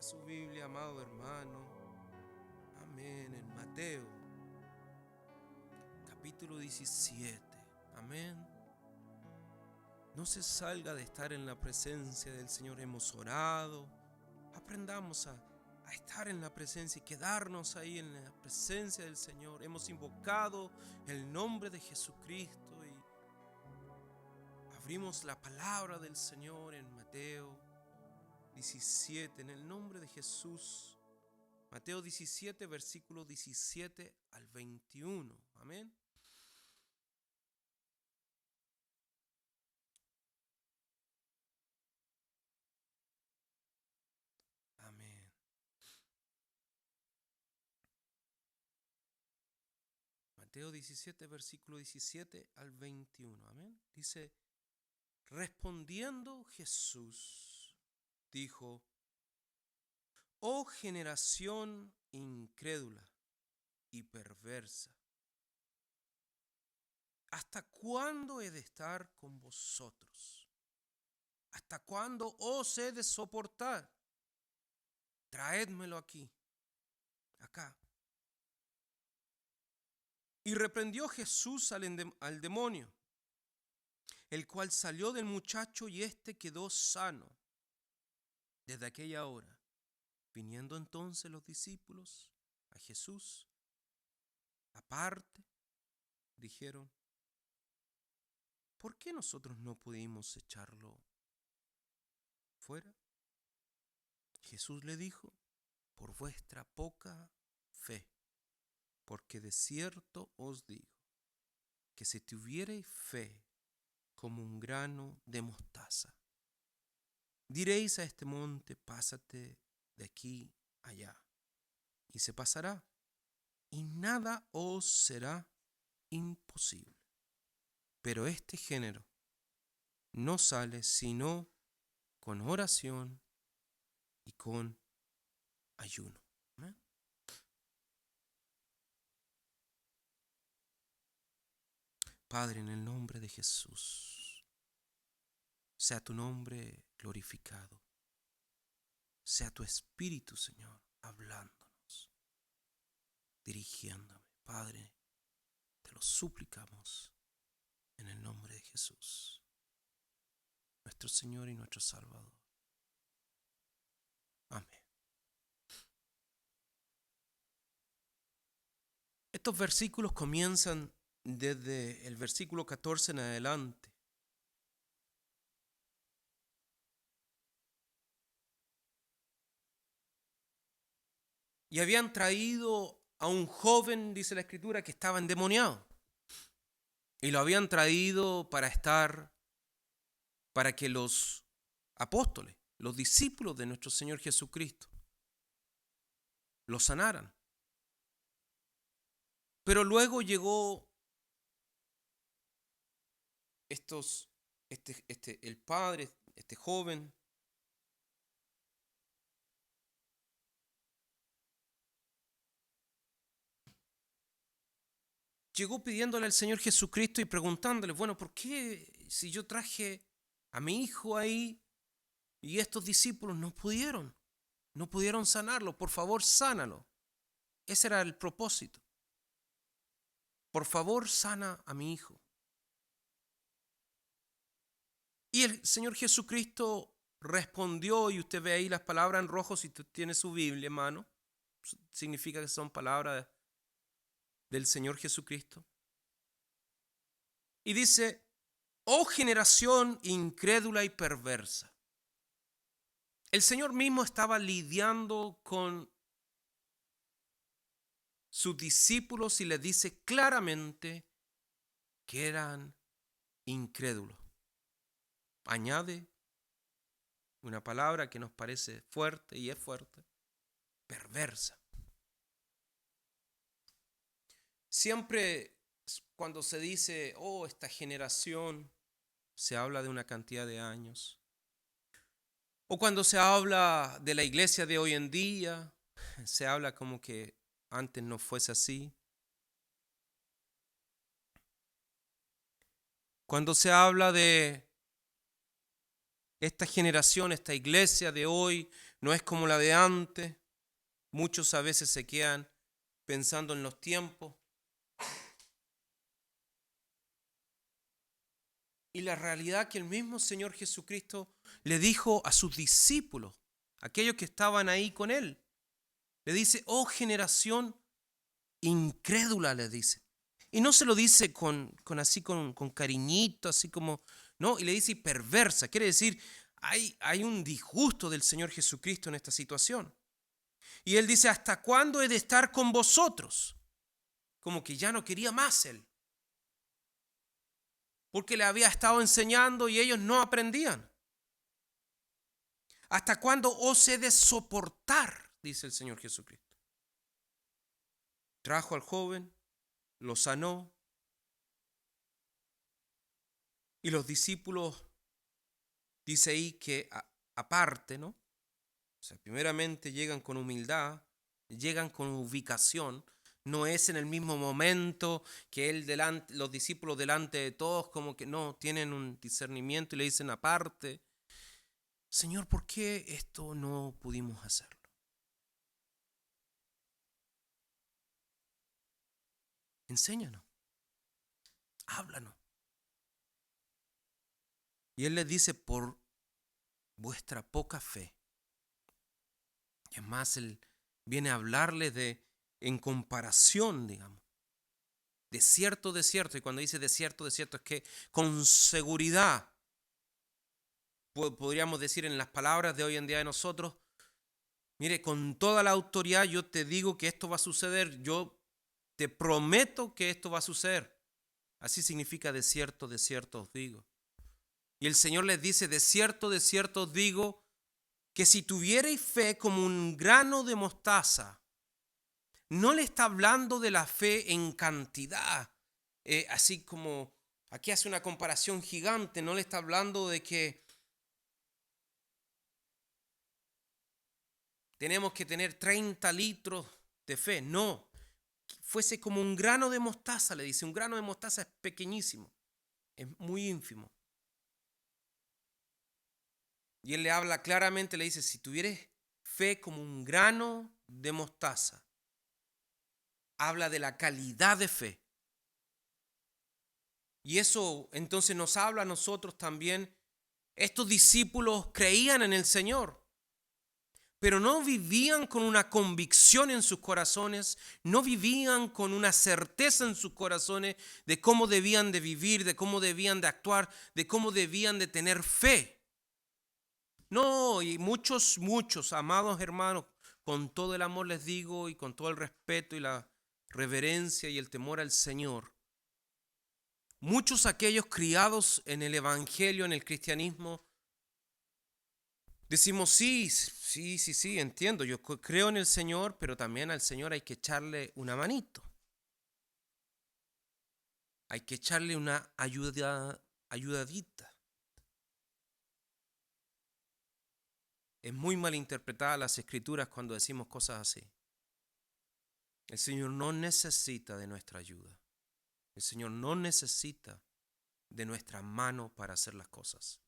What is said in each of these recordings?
su Biblia, amado hermano. Amén. En Mateo, capítulo 17. Amén. No se salga de estar en la presencia del Señor. Hemos orado. Aprendamos a estar en la presencia y quedarnos ahí en la presencia del Señor. Hemos invocado el nombre de Jesucristo y abrimos la palabra del Señor en Mateo 17, en el nombre de Jesús. Mateo 17, versículo 17 al 21. Amén. Amén. Mateo 17, versículo 17 al 21. Amén. Dice: respondiendo Jesús, dijo: oh generación incrédula y perversa, ¿hasta cuándo he de estar con vosotros? ¿Hasta cuándo os he de soportar? Traédmelo aquí, acá. Y reprendió Jesús al demonio, el cual salió del muchacho y éste quedó sano. Desde aquella hora, viniendo entonces los discípulos a Jesús aparte, dijeron: ¿por qué nosotros no pudimos echarlo fuera? Jesús le dijo: por vuestra poca fe, porque de cierto os digo que si tuviereis fe como un grano de mostaza, diréis a este monte: pásate de aquí allá, y se pasará, y nada os será imposible. Pero este género no sale sino con oración y con ayuno. ¿Eh? Padre, en el nombre de Jesús, sea tu nombre glorificado, sea tu Espíritu, Señor, hablándonos, dirigiéndome. Padre, te lo suplicamos en el nombre de Jesús, nuestro Señor y nuestro Salvador. Amén. Estos versículos comienzan desde el versículo 14 en adelante. Y habían traído a un joven, dice la Escritura, que estaba endemoniado. Y lo habían traído para que los apóstoles, los discípulos de nuestro Señor Jesucristo, lo sanaran. Pero luego llegó el padre, este joven, llegó pidiéndole al Señor Jesucristo y preguntándole: bueno, ¿por qué si yo traje a mi hijo ahí y estos discípulos no pudieron sanarlo? Por favor, sánalo. Ese era el propósito. Por favor, sana a mi hijo. Y el Señor Jesucristo respondió, y usted ve ahí las palabras en rojo si usted tiene su Biblia, hermano. Significa que son palabras del Señor Jesucristo. Y dice: oh generación incrédula y perversa. El Señor mismo estaba lidiando con sus discípulos y les dice claramente que eran incrédulos. Añade una palabra que nos parece fuerte, y es fuerte: perversa. Siempre cuando se dice: oh, esta generación, se habla de una cantidad de años. O cuando se habla de la iglesia de hoy en día, se habla como que antes no fuese así. Cuando se habla de esta generación, esta iglesia de hoy, no es como la de antes. Muchos a veces se quedan pensando en los tiempos. Y la realidad que el mismo Señor Jesucristo le dijo a sus discípulos, aquellos que estaban ahí con él, le dice, oh generación incrédula, le dice. Y no se lo dice con cariñito, así como, no, y le dice perversa. Quiere decir, hay un disgusto del Señor Jesucristo en esta situación. Y él dice, ¿hasta cuándo he de estar con vosotros? Como que ya no quería más él. Porque le había estado enseñando y ellos no aprendían. ¿Hasta cuándo os he de soportar? Dice el Señor Jesucristo. Trajo al joven, lo sanó. Y los discípulos, dice ahí que aparte, ¿no? O sea, primeramente llegan con humildad, llegan con ubicación. No es en el mismo momento que los discípulos delante de todos, como que no, tienen un discernimiento y le dicen aparte, Señor, ¿por qué esto no pudimos hacerlo? Enséñanos, háblanos. Y él les dice, por vuestra poca fe. Y es más, él viene a hablarles en comparación, digamos. Desierto, desierto. Y cuando dice desierto, desierto, es que con seguridad, podríamos decir en las palabras de hoy en día de nosotros, mire, con toda la autoridad yo te digo que esto va a suceder. Yo te prometo que esto va a suceder. Así significa desierto, desierto os digo. Y el Señor les dice, de cierto os digo, que si tuvierais fe como un grano de mostaza, no le está hablando de la fe en cantidad, así como aquí hace una comparación gigante, no le está hablando de que tenemos que tener 30 litros de fe, no, fuese como un grano de mostaza, le dice, un grano de mostaza es pequeñísimo, es muy ínfimo. Y él le habla claramente, le dice, si tuvieres fe como un grano de mostaza, habla de la calidad de fe. Y eso entonces nos habla a nosotros también. Estos discípulos creían en el Señor, pero no vivían con una convicción en sus corazones, no vivían con una certeza en sus corazones de cómo debían de vivir, de cómo debían de actuar, de cómo debían de tener fe. No, y muchos, amados hermanos, con todo el amor les digo y con todo el respeto y la reverencia y el temor al Señor, muchos aquellos criados en el evangelio, en el cristianismo, decimos sí, entiendo, yo creo en el Señor, pero también al Señor hay que echarle una manito. Hay que echarle una ayudadita. Es muy mal interpretada las escrituras cuando decimos cosas así. El Señor no necesita de nuestra ayuda. El Señor no necesita de nuestra mano para hacer las cosas.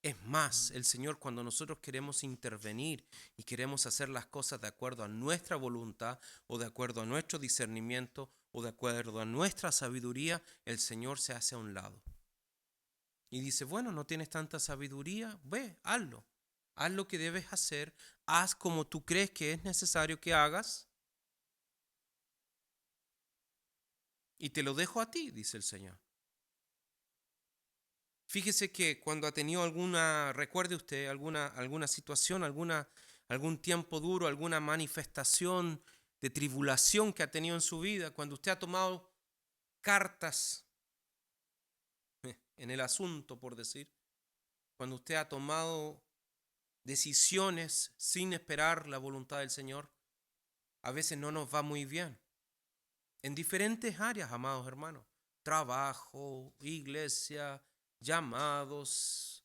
Es más, el Señor, cuando nosotros queremos intervenir y queremos hacer las cosas de acuerdo a nuestra voluntad o de acuerdo a nuestro discernimiento o de acuerdo a nuestra sabiduría, el Señor se hace a un lado. Y dice, bueno, no tienes tanta sabiduría, ve, hazlo. Haz lo que debes hacer, haz como tú crees que es necesario que hagas. Y te lo dejo a ti, dice el Señor. Fíjese que cuando ha tenido recuerde usted, alguna situación, algún tiempo duro, alguna manifestación de tribulación que ha tenido en su vida, cuando usted ha tomado cartas en el asunto, por decir, cuando usted ha tomado decisiones sin esperar la voluntad del Señor, a veces no nos va muy bien. En diferentes áreas, amados hermanos, trabajo, iglesia, llamados,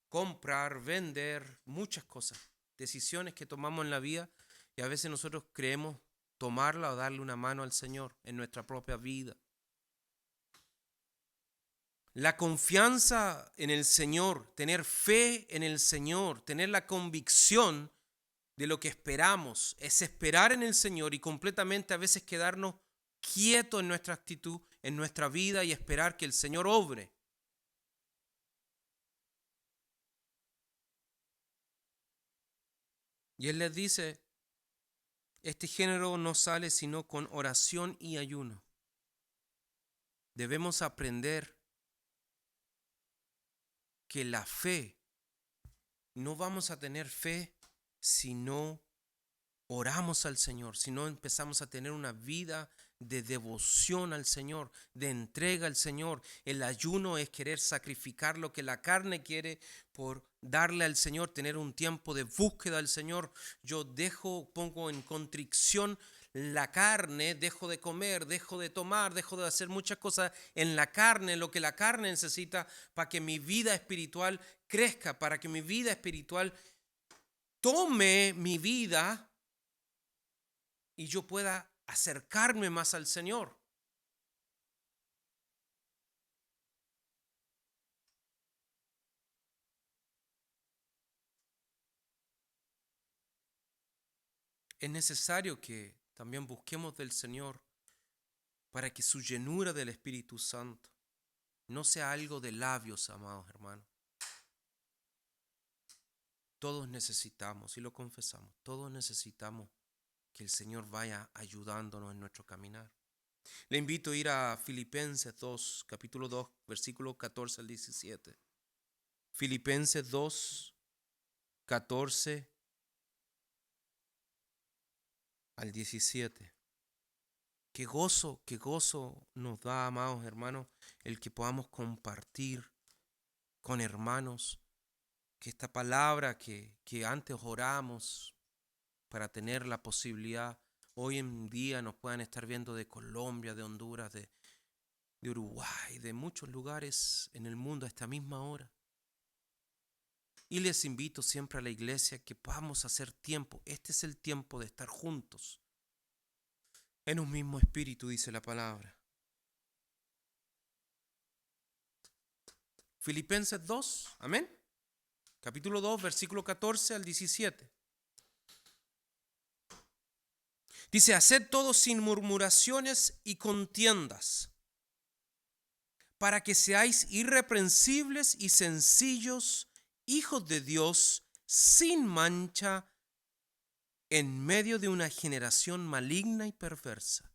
comprar, vender, muchas cosas, decisiones que tomamos en la vida y a veces nosotros creemos tomarla o darle una mano al Señor en nuestra propia vida. La confianza en el Señor, tener fe en el Señor, tener la convicción de lo que esperamos, es esperar en el Señor y completamente a veces quedarnos quietos en nuestra actitud, en nuestra vida y esperar que el Señor obre. Y Él les dice, este género no sale sino con oración y ayuno. Debemos aprender que la fe, no vamos a tener fe si no oramos al Señor, si no empezamos a tener una vida de devoción al Señor, de entrega al Señor. El ayuno es querer sacrificar lo que la carne quiere por darle al Señor, tener un tiempo de búsqueda al Señor. Yo pongo en contrición la carne, dejo de comer, dejo de tomar, dejo de hacer muchas cosas en la carne, lo que la carne necesita para que mi vida espiritual crezca, para que mi vida espiritual tome mi vida y yo pueda acercarme más al Señor. Es necesario que también busquemos del Señor para que su llenura del Espíritu Santo no sea algo de labios, amados hermanos. Todos necesitamos, y lo confesamos, todos necesitamos que el Señor vaya ayudándonos en nuestro caminar. Le invito a ir a Filipenses 2, capítulo 2, versículos 14 al 17. Filipenses 2, 14 al 17. Qué gozo nos da, amados hermanos, el que podamos compartir con hermanos, que esta palabra que antes oramos para tener la posibilidad, hoy en día nos puedan estar viendo de Colombia, de Honduras, de Uruguay, de muchos lugares en el mundo a esta misma hora. Y les invito siempre a la iglesia que podamos hacer tiempo. Este es el tiempo de estar juntos en un mismo espíritu, dice la palabra. Filipenses 2, amén. Capítulo 2, versículo 14 al 17. Dice, haced todo sin murmuraciones y contiendas, para que seáis irreprensibles y sencillos, hijos de Dios, sin mancha, en medio de una generación maligna y perversa,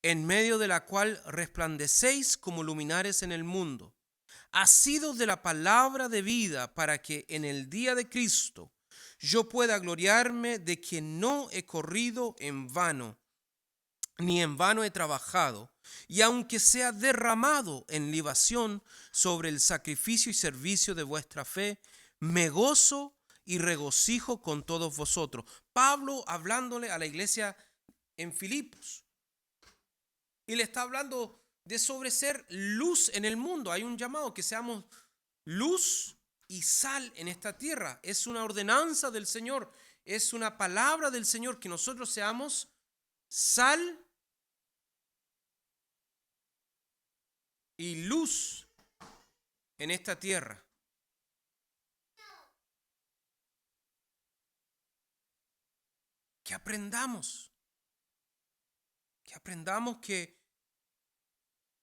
en medio de la cual resplandecéis como luminares en el mundo, asidos de la palabra de vida, para que en el día de Cristo yo pueda gloriarme de que no he corrido en vano, ni en vano he trabajado, y aunque sea derramado en libación sobre el sacrificio y servicio de vuestra fe, me gozo y regocijo con todos vosotros. Pablo hablándole a la iglesia en Filipos, y le está hablando de sobre ser luz en el mundo. Hay un llamado que seamos luz y sal en esta tierra. Es una ordenanza del Señor, es una palabra del Señor que nosotros seamos sal y luz en esta tierra. Que aprendamos que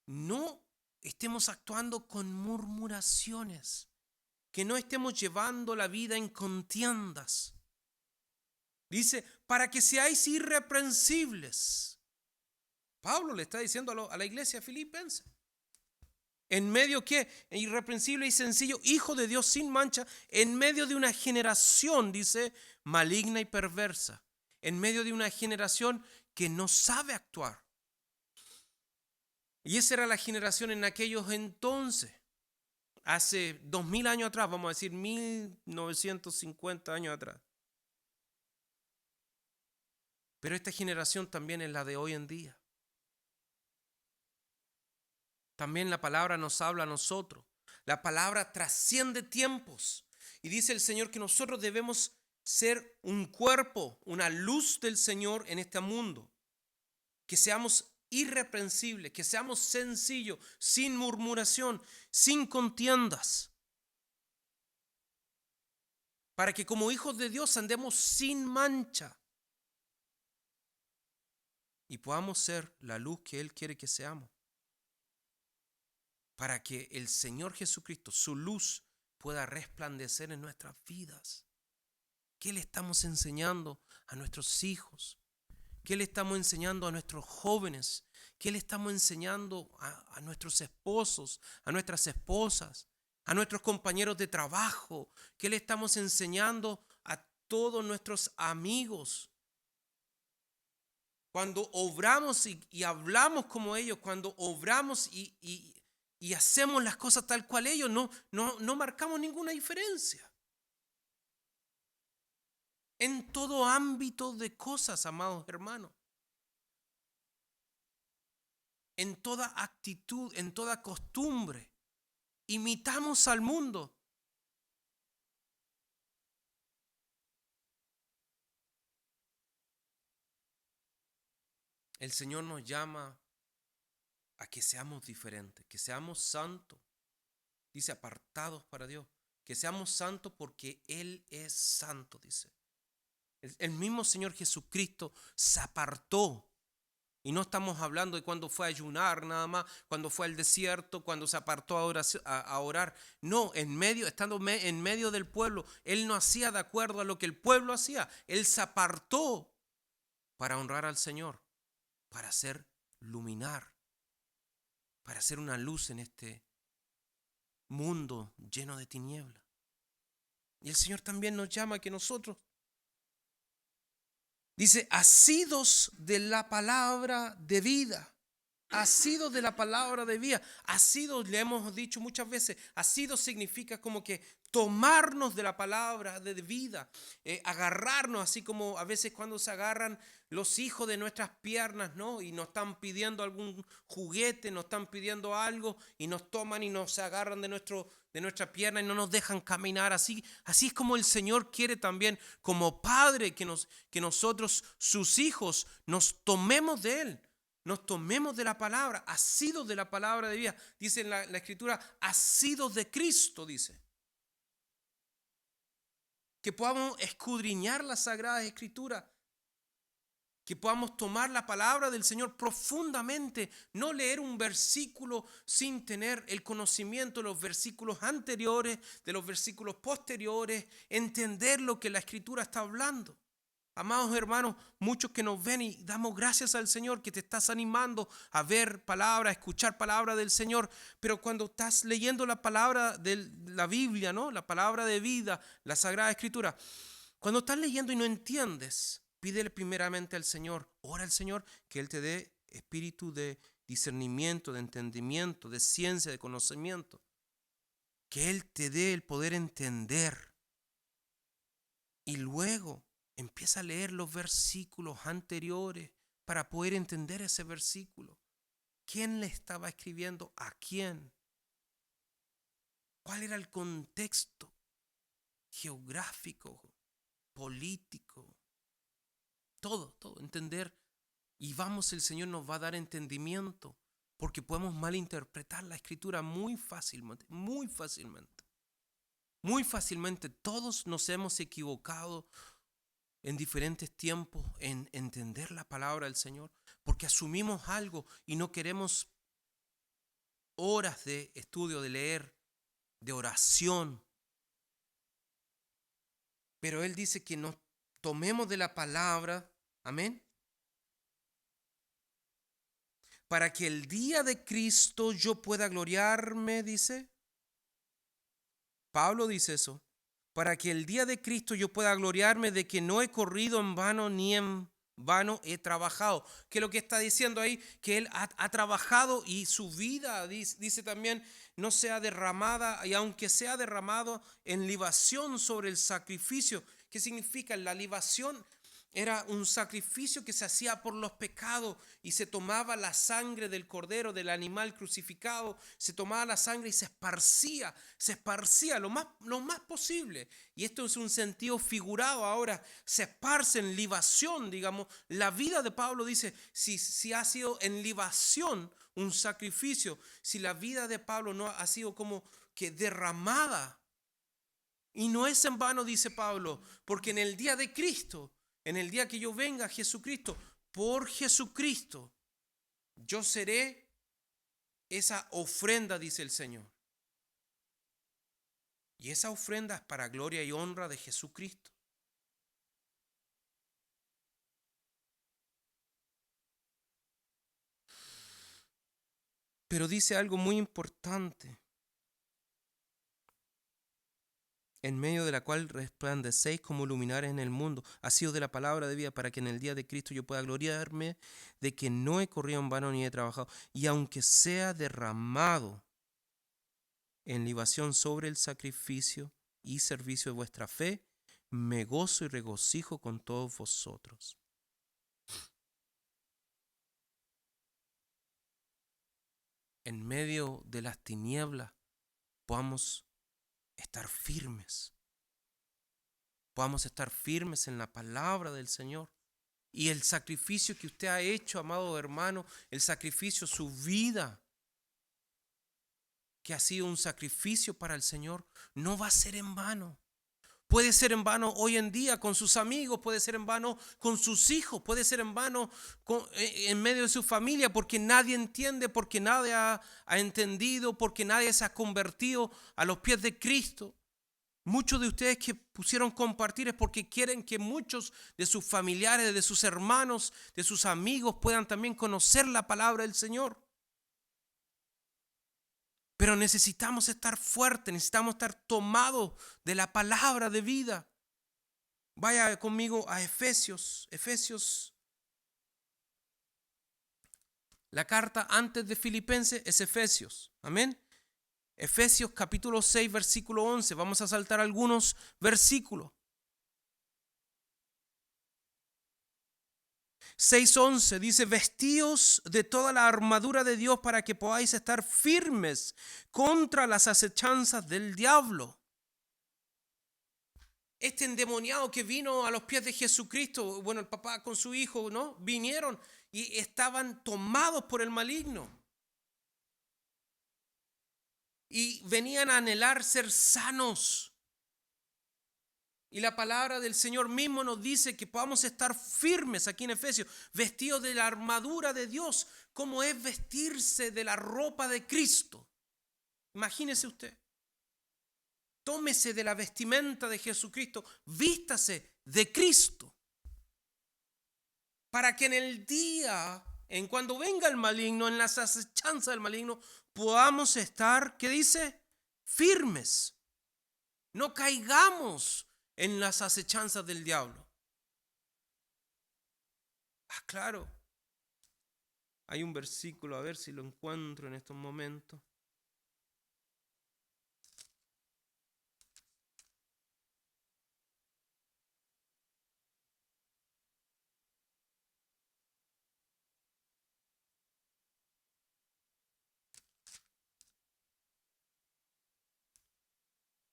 no estemos actuando con murmuraciones, que no estemos llevando la vida en contiendas. Dice, para que seáis irreprensibles. Pablo le está diciendo a la iglesia filipense. En medio que irreprensible y sencillo, hijo de Dios sin mancha, en medio de una generación, dice, maligna y perversa, en medio de una generación que no sabe actuar. Y esa era la generación en aquellos entonces, hace 2000 años atrás, vamos a decir 1950 años atrás. Pero esta generación también es la de hoy en día. También la palabra nos habla a nosotros. La palabra trasciende tiempos. Y dice el Señor que nosotros debemos ser un cuerpo, una luz del Señor en este mundo. Que seamos irreprensibles, que seamos sencillos, sin murmuración, sin contiendas, para que como hijos de Dios andemos sin mancha y podamos ser la luz que Él quiere que seamos, para que el Señor Jesucristo, su luz, pueda resplandecer en nuestras vidas. ¿Qué le estamos enseñando a nuestros hijos? ¿Qué le estamos enseñando a nuestros jóvenes? ¿Qué le estamos enseñando a nuestros esposos, a nuestras esposas, a nuestros compañeros de trabajo? ¿Qué le estamos enseñando a todos nuestros amigos? Cuando obramos y hablamos como ellos, cuando obramos y hacemos las cosas tal cual ellos, no marcamos ninguna diferencia. En todo ámbito de cosas, amados hermanos. En toda actitud, en toda costumbre. Imitamos al mundo. El Señor nos llama a que seamos diferentes, que seamos santos. Dice, apartados para Dios. Que seamos santos porque Él es santo, dice. El mismo Señor Jesucristo se apartó. Y no estamos hablando de cuando fue a ayunar nada más, cuando fue al desierto, cuando se apartó a orar. No, estando en medio del pueblo, Él no hacía de acuerdo a lo que el pueblo hacía. Él se apartó para honrar al Señor, para hacer luminar, para hacer una luz en este mundo lleno de tinieblas. Y el Señor también nos llama a que nosotros, dice, asidos de la palabra de vida. Asidos de la palabra de vida. Asidos, le hemos dicho muchas veces, asidos significa como que tomarnos de la palabra de vida, agarrarnos, así como a veces cuando se agarran los hijos de nuestras piernas, ¿no? Y nos están pidiendo algún juguete, nos están pidiendo algo y nos toman y nos agarran de nuestra pierna y no nos dejan caminar. Así es como el Señor quiere también, como Padre, que nosotros, sus hijos, nos tomemos de Él. Nos tomemos de la palabra, asidos de la palabra de vida. Dice en la Escritura, asidos de Cristo, dice. Que podamos escudriñar las Sagradas Escrituras. Que podamos tomar la palabra del Señor profundamente. No leer un versículo sin tener el conocimiento de los versículos anteriores, de los versículos posteriores. Entender lo que la Escritura está hablando. Amados hermanos, muchos que nos ven y damos gracias al Señor que te estás animando a ver palabra, a escuchar palabra del Señor, pero cuando estás leyendo la palabra de la Biblia, ¿no? La palabra de vida, la Sagrada Escritura, cuando estás leyendo y no entiendes, pídele primeramente al Señor, ora al Señor que Él te dé espíritu de discernimiento, de entendimiento, de ciencia, de conocimiento, que Él te dé el poder entender y luego empieza a leer los versículos anteriores para poder entender ese versículo. ¿Quién le estaba escribiendo a quién? ¿Cuál era el contexto geográfico, político? Todo, entender. Y el Señor nos va a dar entendimiento porque podemos malinterpretar la Escritura muy fácilmente, muy fácilmente. Muy fácilmente todos nos hemos equivocado en diferentes tiempos en entender la palabra del Señor, porque asumimos algo y no queremos horas de estudio, de leer, de oración. Pero Él dice que nos tomemos de la palabra, amén, para que el día de Cristo yo pueda gloriarme, dice. Pablo dice eso. Para que el día de Cristo yo pueda gloriarme de que no he corrido en vano ni en vano he trabajado. ¿Qué es lo que está diciendo ahí? Que Él ha trabajado y su vida, dice también, no sea derramada, y aunque sea derramado en libación sobre el sacrificio. ¿Qué significa la libación? Era un sacrificio que se hacía por los pecados y se tomaba la sangre del cordero, del animal crucificado, se tomaba la sangre y se esparcía lo más posible. Y esto es un sentido figurado ahora, se esparce en libación, digamos. La vida de Pablo dice, si ha sido en libación un sacrificio, si la vida de Pablo no ha sido como que derramada. Y no es en vano, dice Pablo, porque en el día de Cristo, en el día que yo venga a Jesucristo, por Jesucristo, yo seré esa ofrenda, dice el Señor. Y esa ofrenda es para gloria y honra de Jesucristo. Pero dice algo muy importante, en medio de la cual resplandecéis como luminares en el mundo, ha sido de la palabra de vida, para que en el día de Cristo yo pueda gloriarme de que no he corrido en vano ni he trabajado. Y aunque sea derramado en libación sobre el sacrificio y servicio de vuestra fe, me gozo y regocijo con todos vosotros. En medio de las tinieblas podamos estar firmes. Podamos estar firmes en la palabra del Señor. Y el sacrificio que usted ha hecho, amado hermano, el sacrificio, su vida, que ha sido un sacrificio para el Señor, no va a ser en vano. Puede ser en vano hoy en día con sus amigos, puede ser en vano con sus hijos, puede ser en vano en medio de su familia, porque nadie entiende, porque nadie ha entendido, porque nadie se ha convertido a los pies de Cristo. Muchos de ustedes que pusieron compartir es porque quieren que muchos de sus familiares, de sus hermanos, de sus amigos puedan también conocer la palabra del Señor. Pero necesitamos estar fuertes, necesitamos estar tomados de la palabra de vida. Vaya conmigo a Efesios. La carta antes de Filipenses es Efesios. Amén. Efesios capítulo 6, versículo 11. Vamos a saltar algunos versículos. 6:11 dice, vestíos de toda la armadura de Dios para que podáis estar firmes contra las acechanzas del diablo. Este endemoniado que vino a los pies de Jesucristo, bueno, el papá con su hijo, ¿no? Vinieron y estaban tomados por el maligno. Y venían a anhelar ser sanos. Y la palabra del Señor mismo nos dice que podamos estar firmes aquí en Efesios, vestidos de la armadura de Dios, como es vestirse de la ropa de Cristo. Imagínese usted. Tómese de la vestimenta de Jesucristo, vístase de Cristo. Para que en el día, en cuando venga el maligno, en las acechanzas del maligno, podamos estar, ¿qué dice? Firmes. No caigamos en las acechanzas del diablo. Claro. Hay un versículo, a ver si lo encuentro en estos momentos.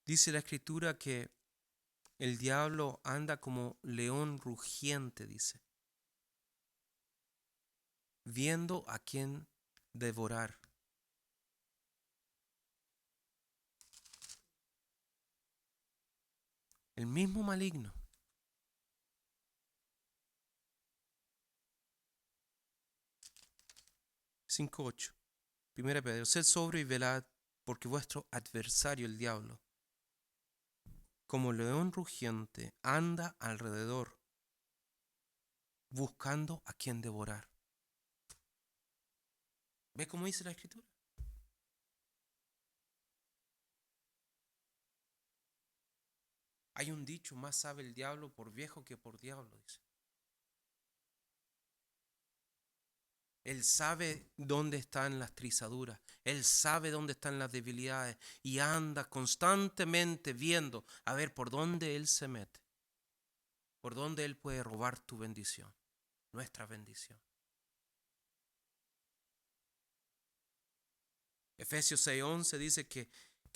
Dice la escritura que el diablo anda como león rugiente, dice, viendo a quién devorar. El mismo maligno. 5:8. Primera Pedro, sed sobrio y velad, porque vuestro adversario, el diablo, como león rugiente, anda alrededor, buscando a quien devorar. ¿Ve cómo dice la escritura? Hay un dicho, más sabe el diablo por viejo que por diablo, dice. Él sabe dónde están las trizaduras, Él sabe dónde están las debilidades y anda constantemente viendo a ver por dónde Él se mete. ¿Por dónde Él puede robar tu bendición? Nuestra bendición. Efesios 6:11 dice que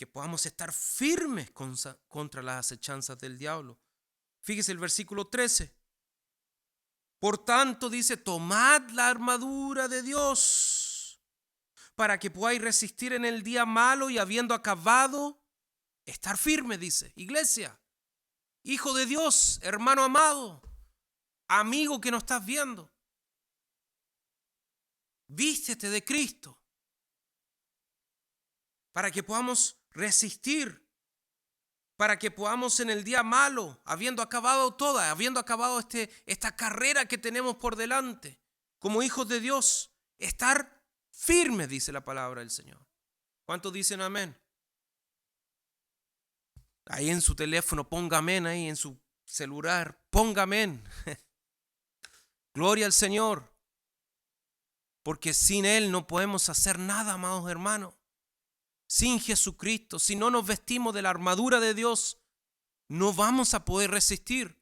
podamos estar firmes contra las acechanzas del diablo. Fíjese el versículo 13. Por tanto, dice, tomad la armadura de Dios para que podáis resistir en el día malo y habiendo acabado, estar firme, dice. Iglesia, hijo de Dios, hermano amado, amigo que nos estás viendo, vístete de Cristo para que podamos resistir, para que podamos en el día malo, habiendo acabado esta carrera que tenemos por delante, como hijos de Dios, estar firmes, dice la palabra del Señor. ¿Cuántos dicen amén? Ahí en su teléfono, ponga amén, ahí en su celular, ponga amén. Gloria al Señor. Porque sin Él no podemos hacer nada, amados hermanos. Sin Jesucristo, si no nos vestimos de la armadura de Dios, no vamos a poder resistir.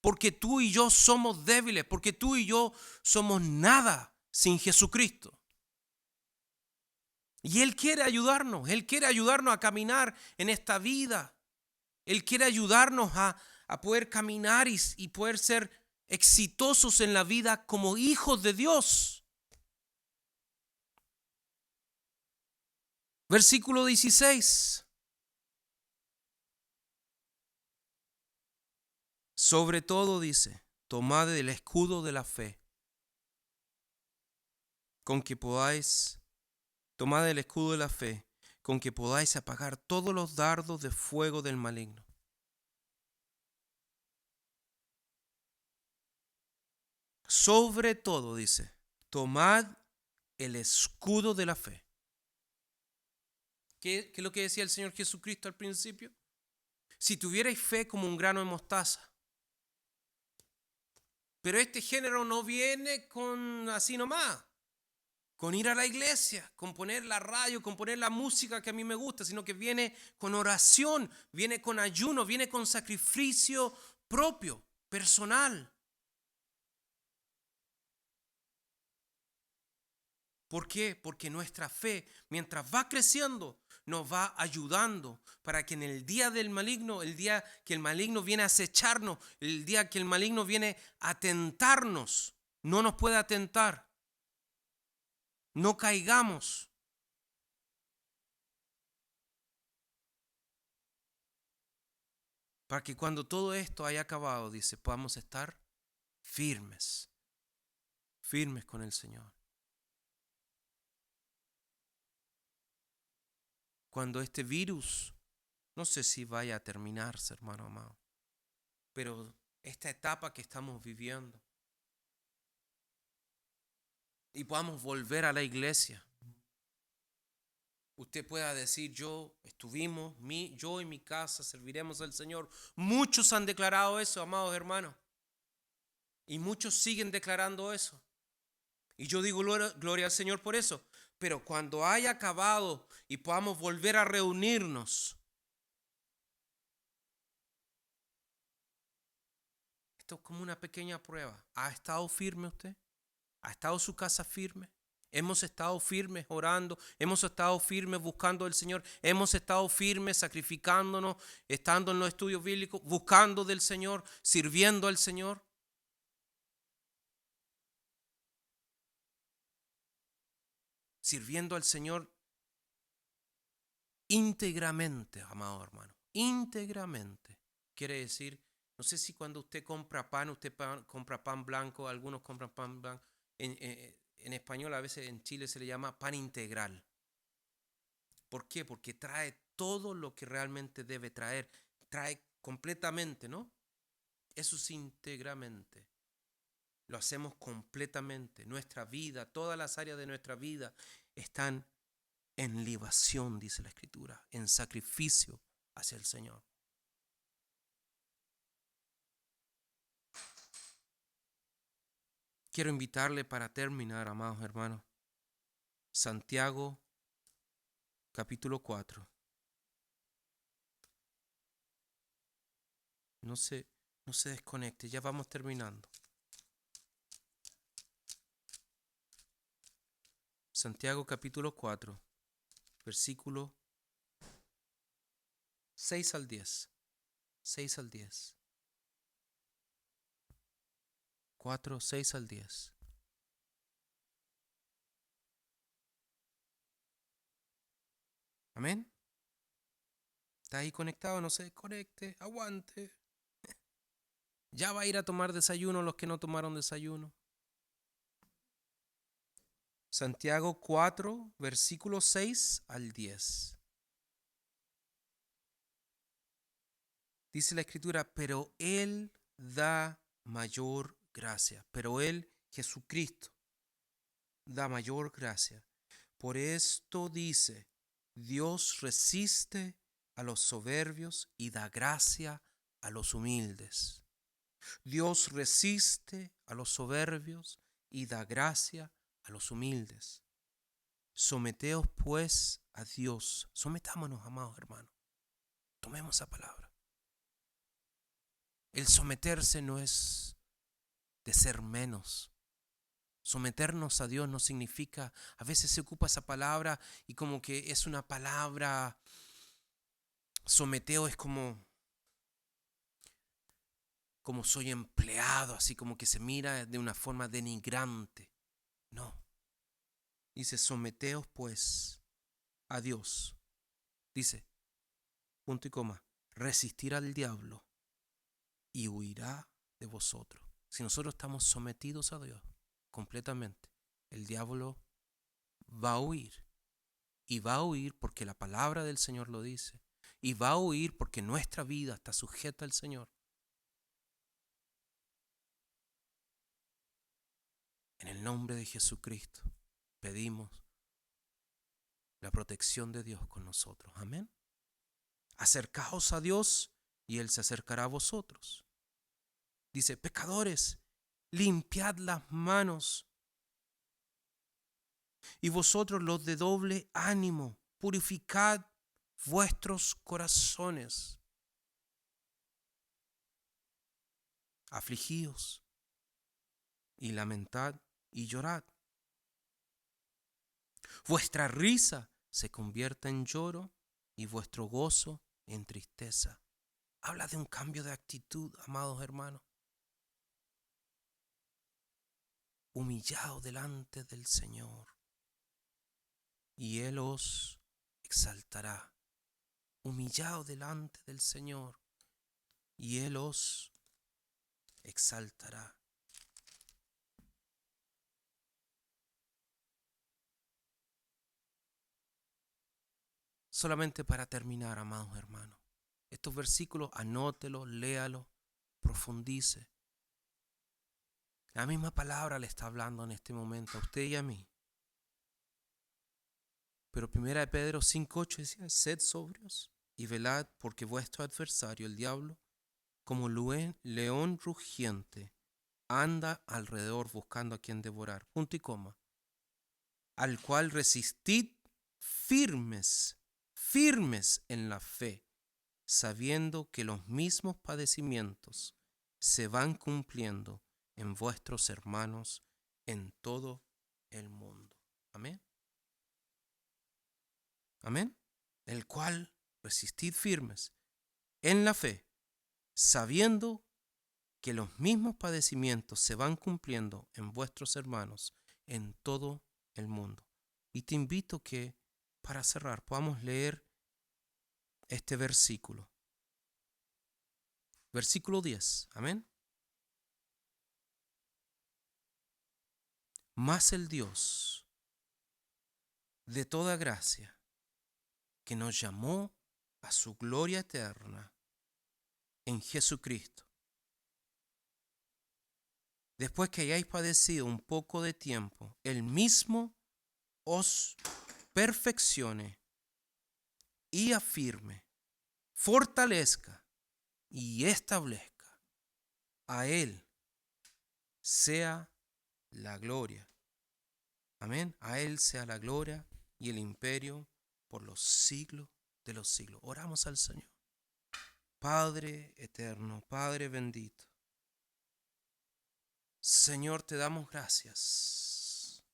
Porque tú y yo somos débiles, porque tú y yo somos nada sin Jesucristo. Y Él quiere ayudarnos a caminar en esta vida. Él quiere ayudarnos a poder caminar y poder ser exitosos en la vida como hijos de Dios. Versículo 16. Sobre todo dice, tomad el escudo de la fe, con que podáis apagar todos los dardos de fuego del maligno. Sobre todo dice, tomad el escudo de la fe. ¿Qué es lo que decía el Señor Jesucristo al principio? Si tuvierais fe como un grano de mostaza. Pero este género no viene con así nomás, con ir a la iglesia, con poner la radio, con poner la música que a mí me gusta, sino que viene con oración, viene con ayuno, viene con sacrificio propio, personal. ¿Por qué? Porque nuestra fe, mientras va creciendo, nos va ayudando para que en el día del maligno, el día que el maligno viene a acecharnos, el día que el maligno viene a tentarnos, no nos pueda tentar, no caigamos. Para que cuando todo esto haya acabado, dice, podamos estar firmes con el Señor. Cuando este virus, no sé si vaya a terminarse, hermano amado, pero esta etapa que estamos viviendo y podamos volver a la iglesia, usted pueda decir, yo y mi casa serviremos al Señor. Muchos han declarado eso, amados hermanos, y muchos siguen declarando eso. Y yo digo gloria al Señor por eso. Pero cuando haya acabado y podamos volver a reunirnos, esto es como una pequeña prueba. ¿Ha estado firme usted? ¿Ha estado su casa firme? Hemos estado firmes orando, hemos estado firmes buscando al Señor, hemos estado firmes sacrificándonos, estando en los estudios bíblicos, buscando del Señor, sirviendo al Señor. Sirviendo al Señor íntegramente, amado hermano, íntegramente. Quiere decir, no sé si cuando usted compra pan, compra pan blanco, algunos compran pan blanco. En español a veces en Chile se le llama pan integral. ¿Por qué? Porque trae todo lo que realmente debe traer. Trae completamente, ¿no? Eso es íntegramente. Lo hacemos completamente. Nuestra vida, todas las áreas de nuestra vida están en libación, dice la Escritura, en sacrificio hacia el Señor. Quiero invitarle para terminar, amados hermanos, Santiago capítulo 4. No sé No se desconecte, ya vamos terminando. Santiago capítulo 4, versículo 6 al 10. 6 al 10. 4, 6 al 10. Amén. ¿Está ahí conectado? No se desconecte, aguante. Ya va a ir a tomar desayuno los que no tomaron desayuno. Santiago 4, versículo 6 al 10. Dice la Escritura, pero Él da mayor gracia. Pero Él, Jesucristo, da mayor gracia. Por esto dice, Dios resiste a los soberbios y da gracia a los humildes. Dios resiste a los soberbios y da gracia a los humildes. Someteos pues a Dios. Sometámonos, amados hermanos. Tomemos esa palabra. El someterse no es de ser menos. Someternos a Dios no significa, a veces se ocupa esa palabra y como que es una palabra, someteo es como soy empleado, así como que se mira de una forma denigrante. No. Dice, someteos pues a Dios. Dice, punto y coma, resistir al diablo y huirá de vosotros. Si nosotros estamos sometidos a Dios completamente, el diablo va a huir. Y va a huir porque la palabra del Señor lo dice. Y va a huir porque nuestra vida está sujeta al Señor. En el nombre de Jesucristo pedimos la protección de Dios con nosotros. Amén. Acercaos a Dios y Él se acercará a vosotros. Dice, pecadores, limpiad las manos. Y vosotros los de doble ánimo, purificad vuestros corazones. Afligíos y lamentad y llorad. Vuestra risa se convierta en lloro y vuestro gozo en tristeza. Habla de un cambio de actitud, amados hermanos. Humillado delante del Señor y Él os exaltará. Humillado delante del Señor y Él os exaltará. Solamente para terminar, amados hermanos, estos versículos anótelos, léalos, profundice. La misma palabra le está hablando en este momento a usted y a mí. Pero 1 Pedro 5:8 decía, sed sobrios y velad, porque vuestro adversario, el diablo, como león rugiente, anda alrededor buscando a quien devorar. Punto y coma. Al cual resistid firmes en la fe, sabiendo que los mismos padecimientos se van cumpliendo en vuestros hermanos en todo el mundo. Amén. Amén. El cual resistid firmes en la fe, sabiendo que los mismos padecimientos se van cumpliendo en vuestros hermanos en todo el mundo. Y te invito que, para cerrar, podamos leer este versículo. Versículo 10. Amén. Mas el Dios de toda gracia, que nos llamó a su gloria eterna en Jesucristo, después que hayáis padecido un poco de tiempo, Él mismo os perfeccione y afirme, fortalezca y establezca. A Él sea la gloria. Amén. A Él sea la gloria y el imperio por los siglos de los siglos. Oramos al Señor. Padre eterno, Padre bendito, Señor, te damos gracias.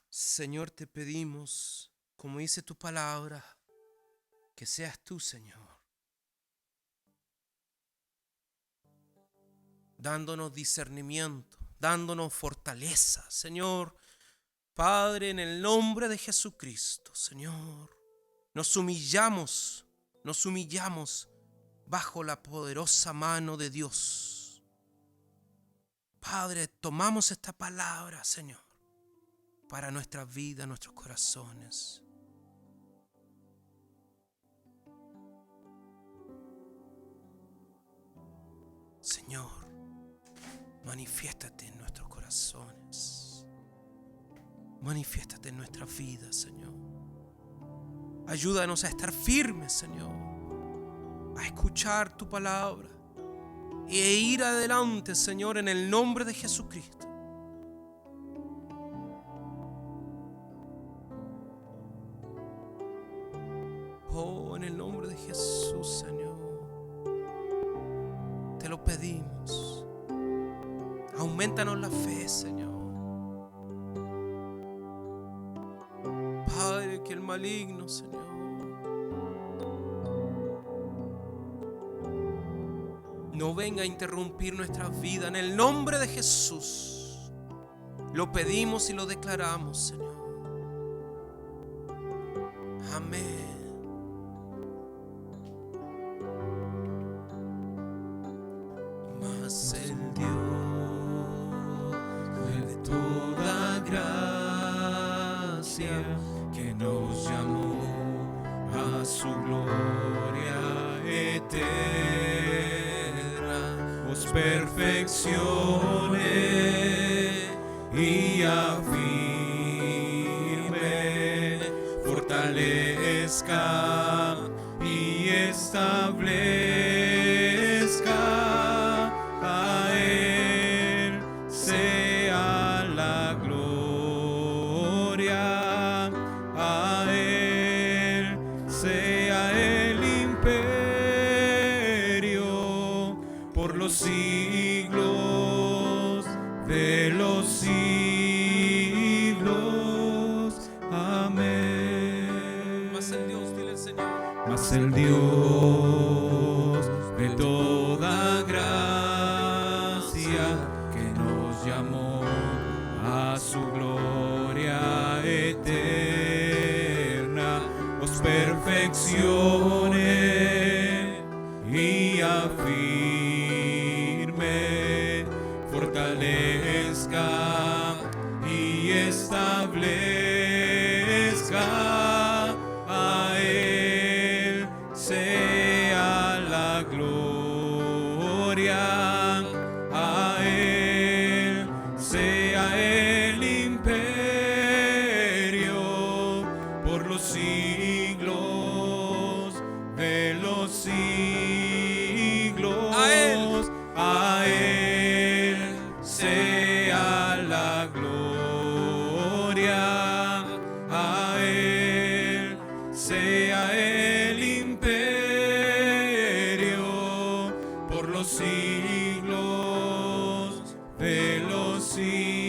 Señor, te pedimos, como dice tu palabra, que seas tú, Señor, dándonos discernimiento, dándonos fortaleza, Señor. Padre, en el nombre de Jesucristo, Señor, nos humillamos bajo la poderosa mano de Dios. Padre, tomamos esta palabra, Señor, para nuestras vidas, nuestros corazones. Señor, manifiéstate en nuestros corazones. Manifiéstate en nuestras vidas, Señor. Ayúdanos a estar firmes, Señor, a escuchar tu palabra e ir adelante, Señor, en el nombre de Jesucristo. Oh, en el nombre de Jesús, Señor, te lo pedimos. Aumentanos la fe, Señor. Padre, que el maligno, Señor, no venga a interrumpir nuestras vidas. En el nombre de Jesús lo pedimos y lo declaramos, Señor. Amén. Mas el Dios de toda gracia, que nos llamó a su gloria eterna, os perfeccione y afirme, fortalezca y establezca. A Él sea la gloria, a Él sea el imperio por los siglos de los siglos. Amén. Mas el Dios, dile al Señor, mas el Dios de toda gracia, que nos llamó a su gloria eterna, os perfeccione y afirme, fortalezca y establezca. A Él sea la gloria, a Él sea el imperio por los siglos de los siglos. A Él sea la gloria, a Él sea el imperio por los siglos de los siglos.